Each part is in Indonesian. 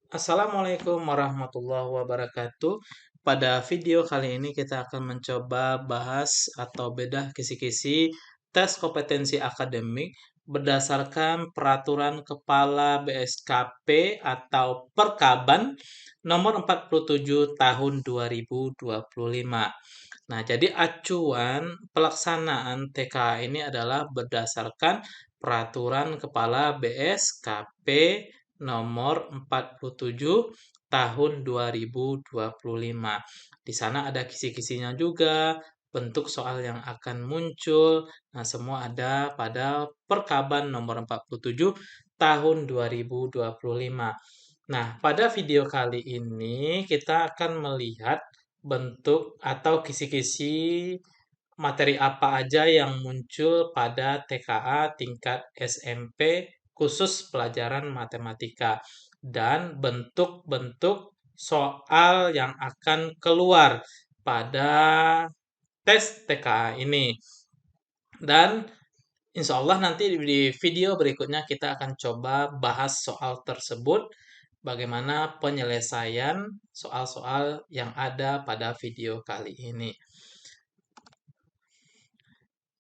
Assalamualaikum warahmatullahi wabarakatuh. Pada video kali ini kita akan mencoba bahas atau bedah kisi-kisi tes kompetensi akademik berdasarkan Peraturan Kepala BSKP atau Perkaban nomor 47 tahun 2025. Nah, jadi acuan pelaksanaan TKA ini adalah berdasarkan Peraturan Kepala BSKP nomor 47 tahun 2025. Di sana ada kisi-kisinya juga, bentuk soal yang akan muncul. Nah, semua ada pada Perkaban nomor 47 tahun 2025. Nah, pada video kali ini kita akan melihat bentuk atau kisi-kisi materi apa aja yang muncul pada TKA tingkat SMP khusus pelajaran matematika dan bentuk-bentuk soal yang akan keluar pada tes TKA ini. Dan insya Allah nanti di video berikutnya kita akan coba bahas soal tersebut, bagaimana penyelesaian soal-soal yang ada pada video kali ini.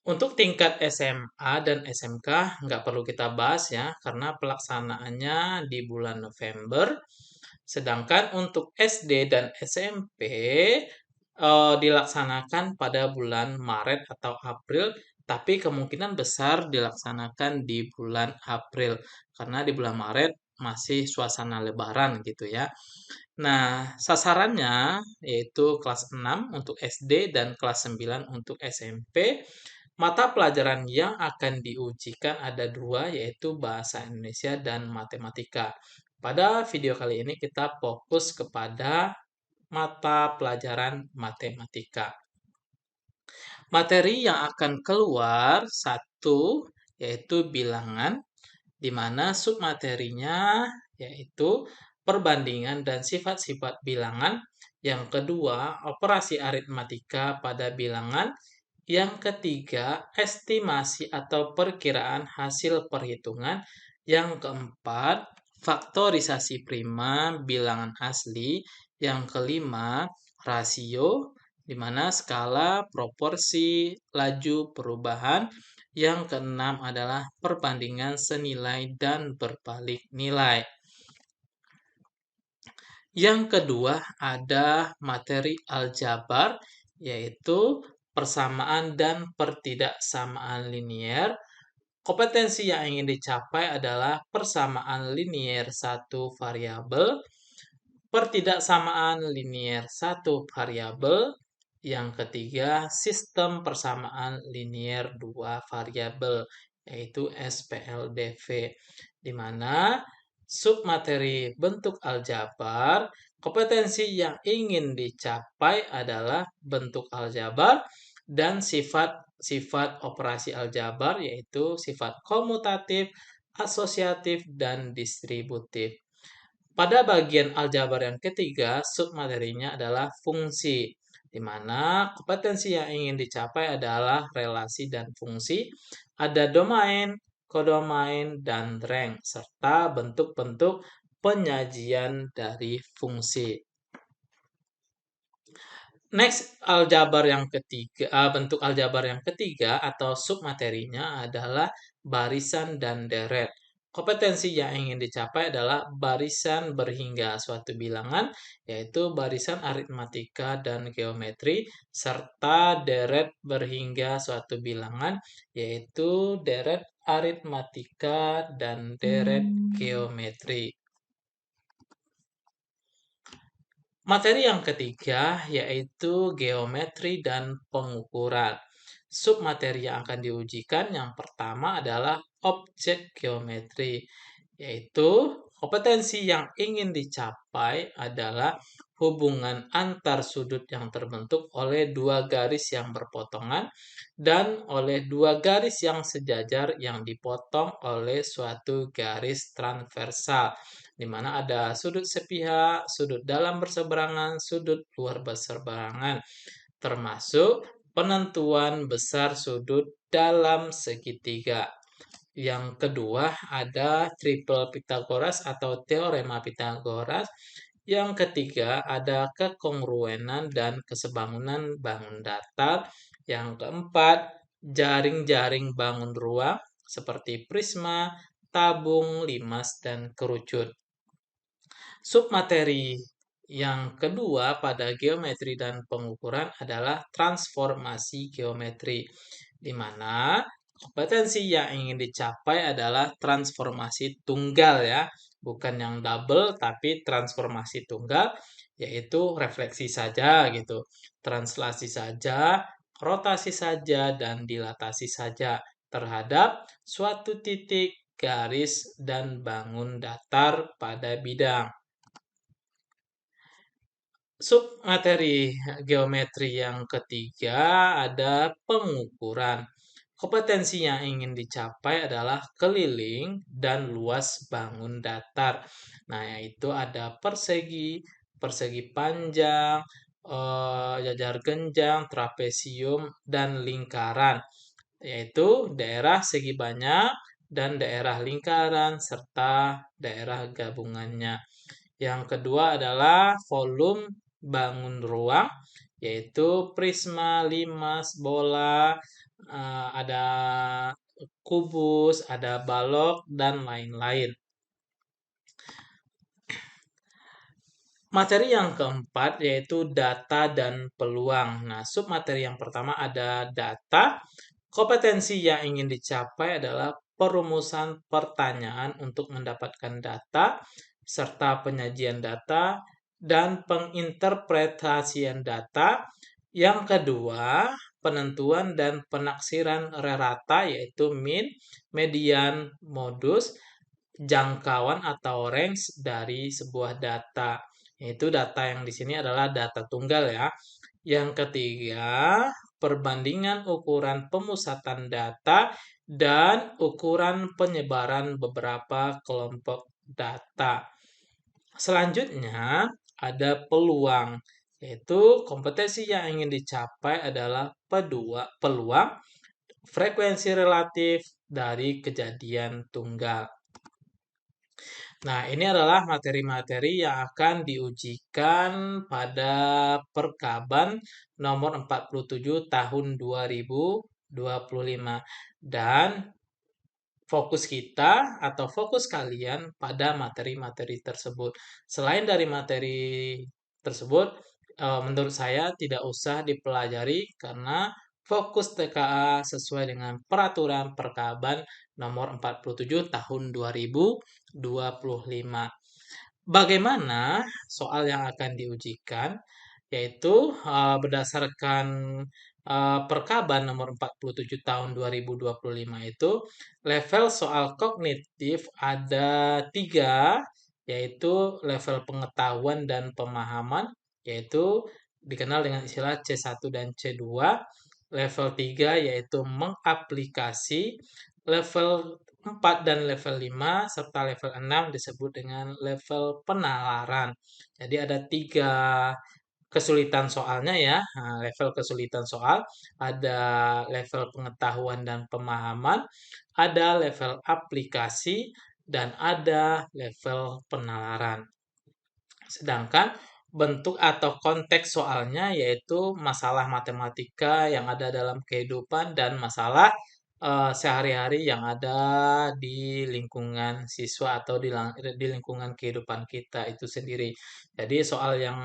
Untuk tingkat SMA dan SMK nggak perlu kita bahas ya, karena pelaksanaannya di bulan November. Sedangkan untuk SD dan SMP dilaksanakan pada bulan Maret atau April, tapi kemungkinan besar dilaksanakan di bulan April, karena di bulan Maret masih suasana Lebaran gitu ya. Nah, sasarannya yaitu kelas 6 untuk SD dan kelas 9 untuk SMP. Mata pelajaran yang akan diujikan ada dua, yaitu Bahasa Indonesia dan Matematika. Pada video kali ini kita fokus kepada mata pelajaran matematika. Materi yang akan keluar satu yaitu bilangan, di mana submaterinya yaitu perbandingan dan sifat-sifat bilangan. Yang kedua, operasi aritmatika pada bilangan. Yang ketiga, estimasi atau perkiraan hasil perhitungan. Yang keempat, faktorisasi prima bilangan asli. Yang kelima, rasio, di mana skala, proporsi, laju perubahan. Yang keenam adalah perbandingan senilai dan berbalik nilai. Yang kedua ada materi aljabar, yaitu persamaan dan pertidaksamaan linier. Kompetensi yang ingin dicapai adalah persamaan linier satu variabel, pertidaksamaan linier satu variabel. Yang ketiga, sistem persamaan linier dua variabel, yaitu SPLDV, di mana submateri bentuk aljabar, kompetensi yang ingin dicapai adalah bentuk aljabar dan sifat-sifat operasi aljabar, yaitu sifat komutatif, asosiatif, dan distributif. Pada bagian aljabar yang ketiga, submaterinya adalah fungsi, di mana kompetensi yang ingin dicapai adalah relasi dan fungsi, ada domain, kodomain, dan rank, serta bentuk-bentuk penyajian dari fungsi. Next, aljabar yang ketiga, bentuk aljabar yang ketiga atau submaterinya adalah barisan dan deret. Kompetensi yang ingin dicapai adalah barisan berhingga suatu bilangan, yaitu barisan aritmatika dan geometri, serta deret berhingga suatu bilangan, yaitu deret aritmatika dan deret geometri. Materi yang ketiga yaitu geometri dan pengukuran. Submateri yang akan diujikan yang pertama adalah objek geometri, yaitu kompetensi yang ingin dicapai adalah hubungan antar sudut yang terbentuk oleh dua garis yang berpotongan dan oleh dua garis yang sejajar yang dipotong oleh suatu garis transversal, di mana ada sudut sepihak, sudut dalam berseberangan, sudut luar berseberangan, termasuk penentuan besar sudut dalam segitiga. Yang kedua ada triple Pythagoras atau teorema Pythagoras. Yang ketiga ada kekongruenan dan kesebangunan bangun datar. Yang keempat, jaring-jaring bangun ruang seperti prisma, tabung, limas, dan kerucut. Submateri yang kedua pada geometri dan pengukuran adalah transformasi geometri, di mana kompetensi yang ingin dicapai adalah transformasi tunggal ya, bukan yang double tapi transformasi tunggal, yaitu refleksi saja gitu, translasi saja, rotasi saja, dan dilatasi saja terhadap suatu titik, garis, dan bangun datar pada bidang. Submateri geometri yang ketiga ada pengukuran. Kompetensi yang ingin dicapai adalah keliling dan luas bangun datar. Nah, yaitu ada persegi, persegi panjang, jajar genjang, trapesium, dan lingkaran, yaitu daerah segi banyak dan daerah lingkaran serta daerah gabungannya. Yang kedua adalah volume bangun ruang, yaitu prisma, limas, bola, ada kubus, ada balok, dan lain-lain. Materi yang keempat yaitu data dan peluang. Nah, submateri yang pertama ada data. Kompetensi yang ingin dicapai adalah perumusan pertanyaan untuk mendapatkan data, serta penyajian data dan penginterpretasian data. Yang kedua, penentuan dan penaksiran rerata yaitu mean, median, modus, jangkauan atau range dari sebuah data. Yaitu data yang di sini adalah data tunggal ya. Yang ketiga, perbandingan ukuran pemusatan data dan ukuran penyebaran beberapa kelompok data. Selanjutnya, ada peluang, yaitu kompetensi yang ingin dicapai adalah peluang frekuensi relatif dari kejadian tunggal. Nah, ini adalah materi-materi yang akan diujikan pada Perkaban nomor 47 tahun 2025. Dan fokus kita atau fokus kalian pada materi-materi tersebut. Selain dari materi tersebut, menurut saya tidak usah dipelajari karena fokus TKA sesuai dengan peraturan Perkaban nomor 47 tahun 2025. Bagaimana soal yang akan diujikan? Yaitu berdasarkan Perkaban nomor 47 tahun 2025 itu level soal kognitif ada tiga, yaitu level pengetahuan dan pemahaman, yaitu dikenal dengan istilah C1 dan C2. Level 3 yaitu mengaplikasi, level 4 dan level 5 serta level 6 disebut dengan level penalaran. Jadi ada tiga kesulitan soalnya ya. Nah, level kesulitan soal ada level pengetahuan dan pemahaman, ada level aplikasi, dan ada level penalaran. Sedangkan bentuk atau konteks soalnya yaitu masalah matematika yang ada dalam kehidupan dan masalah sehari-hari yang ada di lingkungan siswa atau di lingkungan kehidupan kita itu sendiri. Jadi soal yang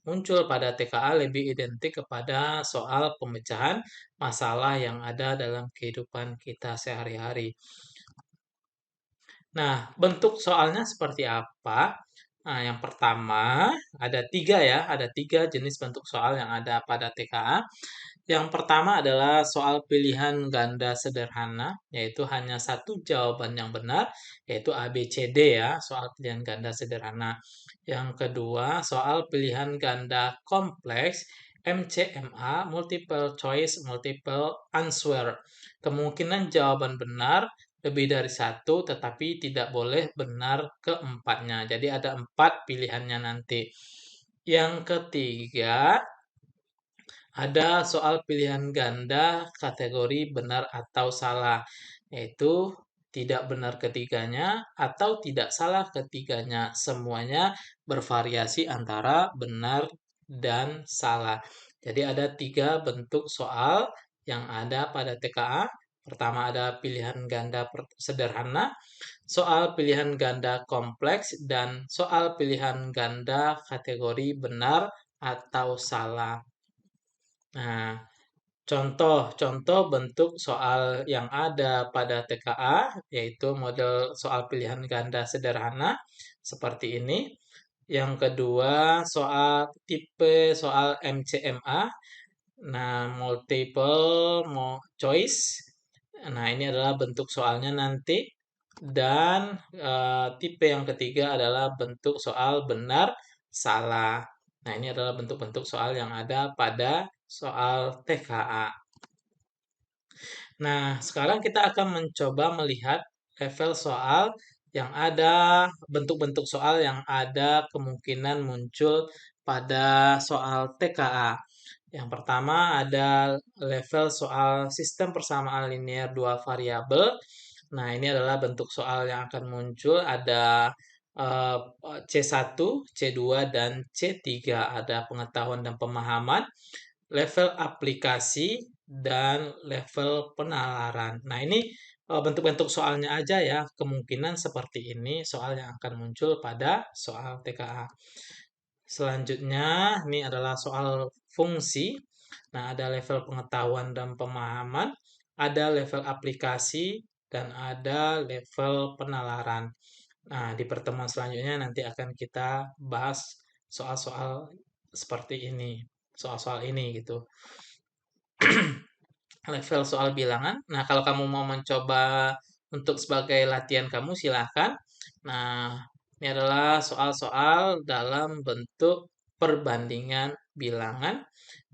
muncul pada TKA lebih identik kepada soal pemecahan masalah yang ada dalam kehidupan kita sehari-hari. Nah, bentuk soalnya seperti apa? Nah, yang pertama ada tiga ya, ada tiga jenis bentuk soal yang ada pada TKA. Yang pertama adalah soal pilihan ganda sederhana, yaitu hanya satu jawaban yang benar, yaitu A, B, C, D ya, soal pilihan ganda sederhana. Yang kedua, soal pilihan ganda kompleks, MCMA, multiple choice, multiple answer. Kemungkinan jawaban benar lebih dari satu, tetapi tidak boleh benar keempatnya. Jadi ada empat pilihannya nanti. Yang ketiga, ada soal pilihan ganda kategori benar atau salah, yaitu tidak benar ketiganya, atau tidak salah ketiganya. Semuanya bervariasi antara benar dan salah. Jadi ada 3 bentuk soal yang ada pada TKA. Pertama ada pilihan ganda sederhana, soal pilihan ganda kompleks, dan soal pilihan ganda kategori benar atau salah. Nah, contoh-contoh bentuk soal yang ada pada TKA yaitu model soal pilihan ganda sederhana seperti ini. Yang kedua, soal tipe soal MCMA. Nah, multiple choice. Nah, ini adalah bentuk soalnya nanti. Dan tipe yang ketiga adalah bentuk soal benar salah. Nah, ini adalah bentuk-bentuk soal yang ada pada soal TKA. Nah, sekarang kita akan mencoba melihat level soal yang ada, bentuk-bentuk soal yang ada kemungkinan muncul pada soal TKA. Yang pertama ada level soal sistem persamaan linear dua variabel. Nah, ini adalah bentuk soal yang akan muncul. Ada C1, C2, dan C3. Ada pengetahuan dan pemahaman, level aplikasi, dan level penalaran. Nah, ini bentuk-bentuk soalnya aja ya. Kemungkinan seperti ini soal yang akan muncul pada soal TKA. Selanjutnya, ini adalah soal fungsi. Nah, ada level pengetahuan dan pemahaman, ada level aplikasi, dan ada level penalaran. Nah, di pertemuan selanjutnya nanti akan kita bahas soal-soal seperti ini, soal-soal ini gitu. Level soal bilangan. Nah, kalau kamu mau mencoba untuk sebagai latihan kamu, silahkan. Nah, ini adalah soal-soal dalam bentuk perbandingan bilangan,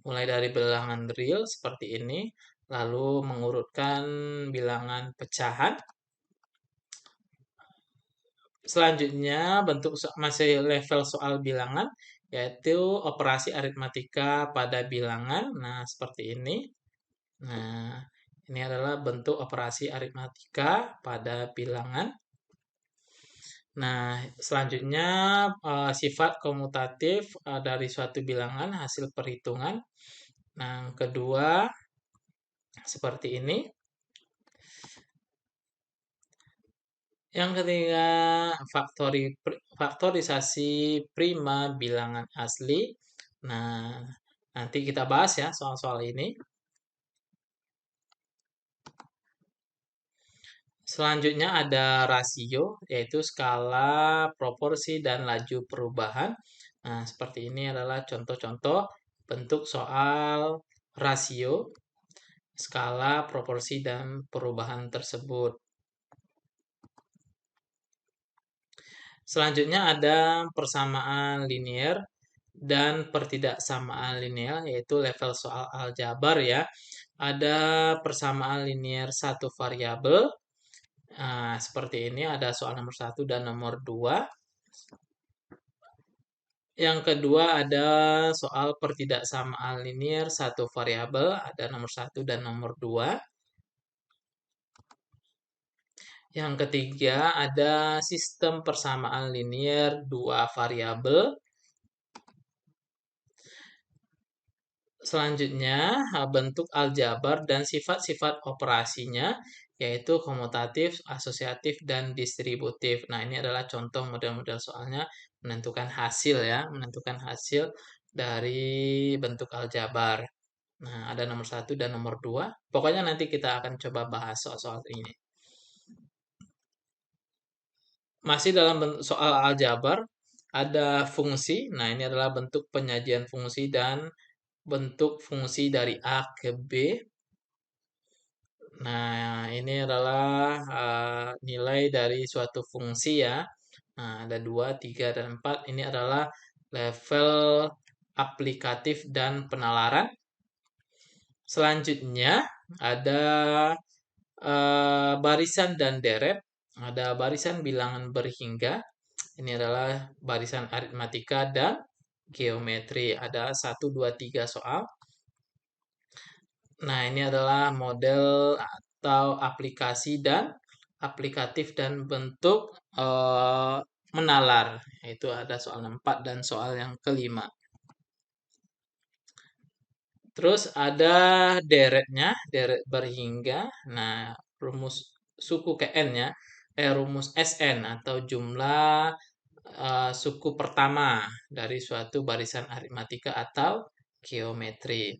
mulai dari bilangan real seperti ini, lalu mengurutkan bilangan pecahan. Selanjutnya, bentuk masih level soal bilangan, yaitu operasi aritmatika pada bilangan. Nah, seperti ini. Nah, ini adalah bentuk operasi aritmatika pada bilangan. Nah, selanjutnya sifat komutatif dari suatu bilangan hasil perhitungan. Nah, kedua seperti ini. Yang ketiga, faktorisasi prima bilangan asli. Nah, nanti kita bahas ya soal-soal ini. Selanjutnya ada rasio, yaitu skala, proporsi, dan laju perubahan. Nah, seperti ini adalah contoh-contoh bentuk soal rasio, skala, proporsi, dan perubahan tersebut. Selanjutnya ada persamaan linear dan pertidaksamaan linear, yaitu level soal aljabar ya. Ada persamaan linear satu variabel. Nah, seperti ini ada soal nomor 1 dan nomor 2. Yang kedua ada soal pertidaksamaan linear satu variabel, ada nomor 1 dan nomor 2. Yang ketiga ada sistem persamaan linear dua variabel. Selanjutnya, bentuk aljabar dan sifat-sifat operasinya, yaitu komutatif, asosiatif, dan distributif. Nah, ini adalah contoh model-model soalnya menentukan hasil ya, menentukan hasil dari bentuk aljabar. Nah, ada nomor 1 dan nomor 2. Pokoknya nanti kita akan coba bahas soal-soal ini. Masih dalam soal aljabar, ada fungsi. Nah, ini adalah bentuk penyajian fungsi dan bentuk fungsi dari A ke B. Nah, ini adalah nilai dari suatu fungsi ya. Nah, ada 2, 3, dan 4. Ini adalah level aplikatif dan penalaran. Selanjutnya, ada barisan dan deret. Ada barisan bilangan berhingga. Ini adalah barisan aritmatika dan geometri. Ada 1, 2, 3 soal. Nah, ini adalah model atau aplikasi dan aplikatif dan bentuk menalar. Itu ada soal 4 dan soal yang kelima. Terus ada deretnya, deret berhingga. Nah, rumus suku KN-nya, rumus SN atau jumlah suku pertama dari suatu barisan aritmatika atau geometri.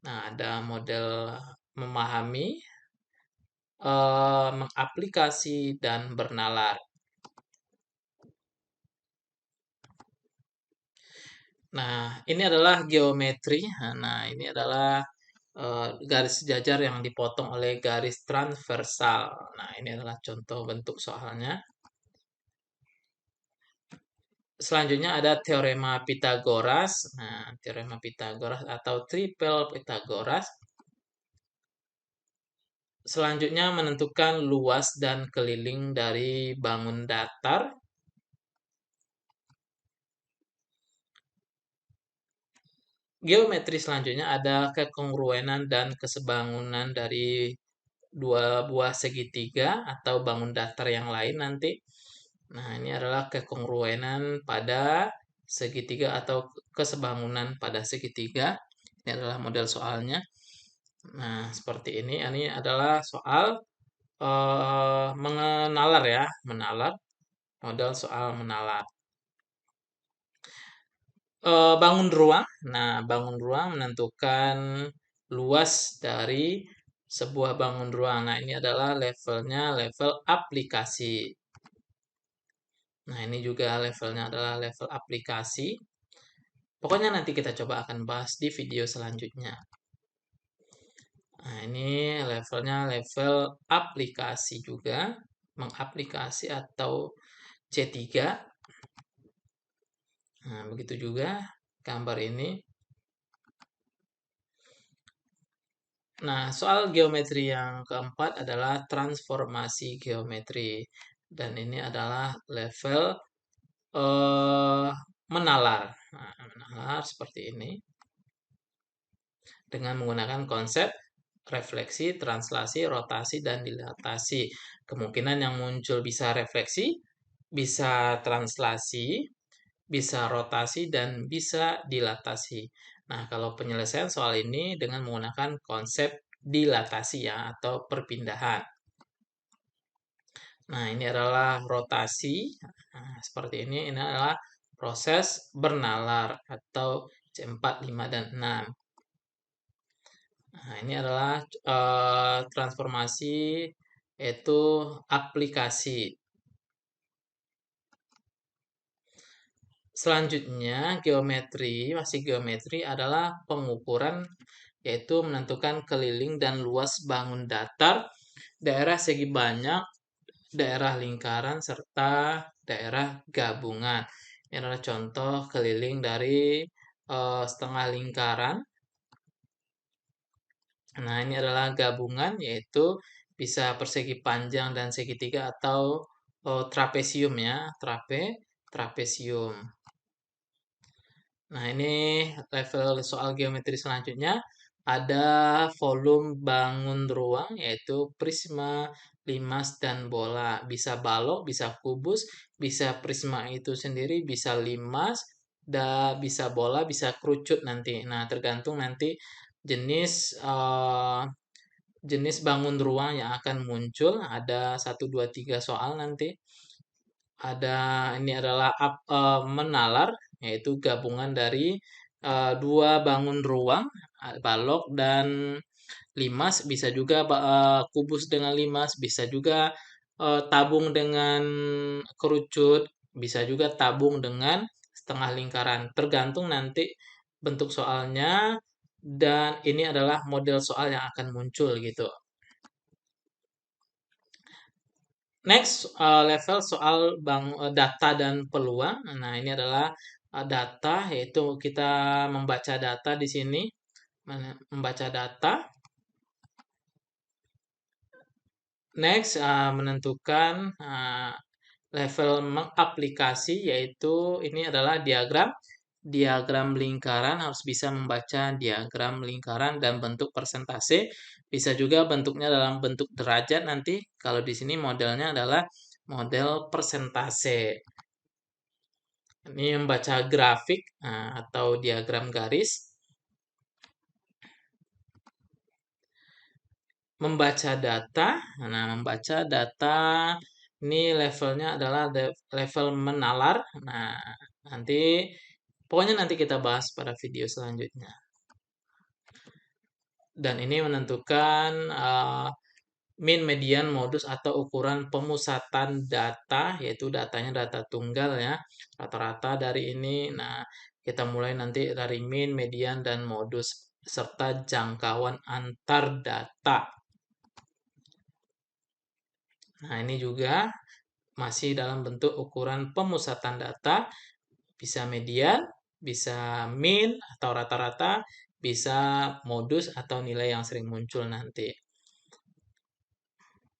Nah, ada model memahami, mengaplikasi, dan bernalar. Nah, ini adalah geometri. Nah, ini adalah garis sejajar yang dipotong oleh garis transversal. Nah, ini adalah contoh bentuk soalnya. Selanjutnya ada teorema Pythagoras. Nah, teorema Pythagoras atau triple Pythagoras. Selanjutnya menentukan luas dan keliling dari bangun datar. Geometri selanjutnya ada kekongruenan dan kesebangunan dari dua buah segitiga atau bangun datar yang lain nanti. Nah, ini adalah kekongruenan pada segitiga atau kesebangunan pada segitiga. Ini adalah model soalnya. Nah, seperti ini. Ini adalah soal mengenalar ya, menalar. Model soal menalar. Bangun ruang. Nah, bangun ruang menentukan luas dari sebuah bangun ruang. Nah, ini adalah levelnya level aplikasi. Nah, ini juga levelnya adalah level aplikasi. Pokoknya nanti kita coba akan bahas di video selanjutnya. Nah, ini levelnya level aplikasi juga. Mengaplikasi atau C3. Nah, begitu juga gambar ini. Nah, soal geometri yang keempat adalah transformasi geometri. Dan ini adalah level menalar. Nah, menalar seperti ini. Dengan menggunakan konsep refleksi, translasi, rotasi, dan dilatasi. Kemungkinan yang muncul bisa refleksi, bisa translasi, bisa rotasi, dan bisa dilatasi. Nah, kalau penyelesaian soal ini dengan menggunakan konsep dilatasi ya, atau perpindahan. Nah, ini adalah rotasi. Nah, seperti ini adalah proses bernalar atau C4, 5, dan 6. Nah, ini adalah transformasi yaitu aplikasi. Selanjutnya, masih geometri adalah pengukuran yaitu menentukan keliling dan luas bangun datar, daerah segi banyak, daerah lingkaran, serta daerah gabungan. Ini adalah contoh keliling dari setengah lingkaran. Nah, ini adalah gabungan yaitu bisa persegi panjang dan segitiga atau trapesium ya, trapesium. Nah, ini level soal geometri selanjutnya ada volume bangun ruang yaitu prisma, limas, dan bola. Bisa balok, bisa kubus, bisa prisma itu sendiri, bisa limas, bisa bola, bisa kerucut nanti. Nah, tergantung nanti jenis jenis bangun ruang yang akan muncul. Ada 1, 2, 3 soal nanti. Ini adalah menalar, yaitu gabungan dari dua bangun ruang, balok dan limas. Bisa juga kubus dengan limas, bisa juga tabung dengan kerucut, bisa juga tabung dengan setengah lingkaran. Tergantung nanti bentuk soalnya dan ini adalah model soal yang akan muncul gitu. Next, level soal data dan peluang. Nah, ini adalah data, yaitu kita membaca data di sini. Membaca data. Next, menentukan level mengaplikasi, yaitu ini adalah diagram. Diagram lingkaran harus bisa membaca diagram lingkaran dan bentuk persentase. Bisa juga bentuknya dalam bentuk derajat nanti. Kalau di sini modelnya adalah model persentase. Ini membaca grafik atau diagram garis. Membaca data. Nah, membaca data ini levelnya adalah level menalar. Nah, nanti pokoknya nanti kita bahas pada video selanjutnya. Dan ini menentukan min, median, modus atau ukuran pemusatan data, yaitu datanya data tunggal ya, rata-rata dari ini. Nah, kita mulai nanti dari min, median, dan modus serta jangkauan antar data. Nah, ini juga masih dalam bentuk ukuran pemusatan data, bisa median, bisa min atau rata-rata, bisa modus atau nilai yang sering muncul nanti.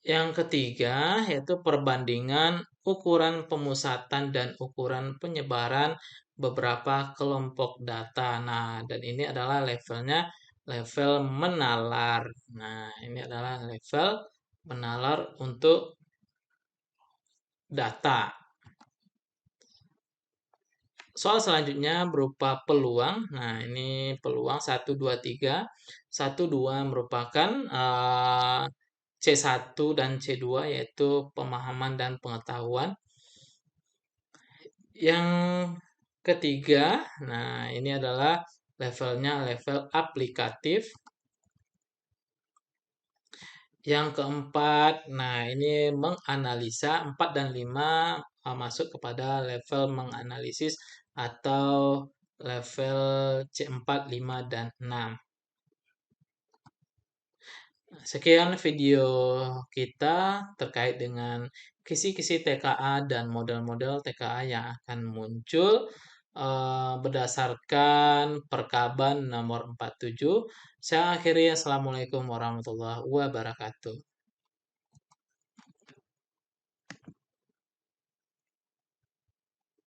Yang ketiga yaitu perbandingan ukuran pemusatan dan ukuran penyebaran beberapa kelompok data. Nah, dan ini adalah levelnya level menalar. Nah, ini adalah level menalar untuk data. Soal selanjutnya berupa peluang. Nah, ini peluang 1, 2, 3. 1, 2 merupakan C1 dan C2 yaitu pemahaman dan pengetahuan. Yang ketiga, nah ini adalah levelnya level aplikatif. Yang keempat, nah ini menganalisa 4 dan 5 masuk kepada level menganalisis atau level C4, 5, dan 6. Sekian video kita terkait dengan kisi-kisi TKA dan model-model TKA yang akan muncul berdasarkan Perkaban nomor 47. Saya akhiri. Assalamualaikum warahmatullahi wabarakatuh.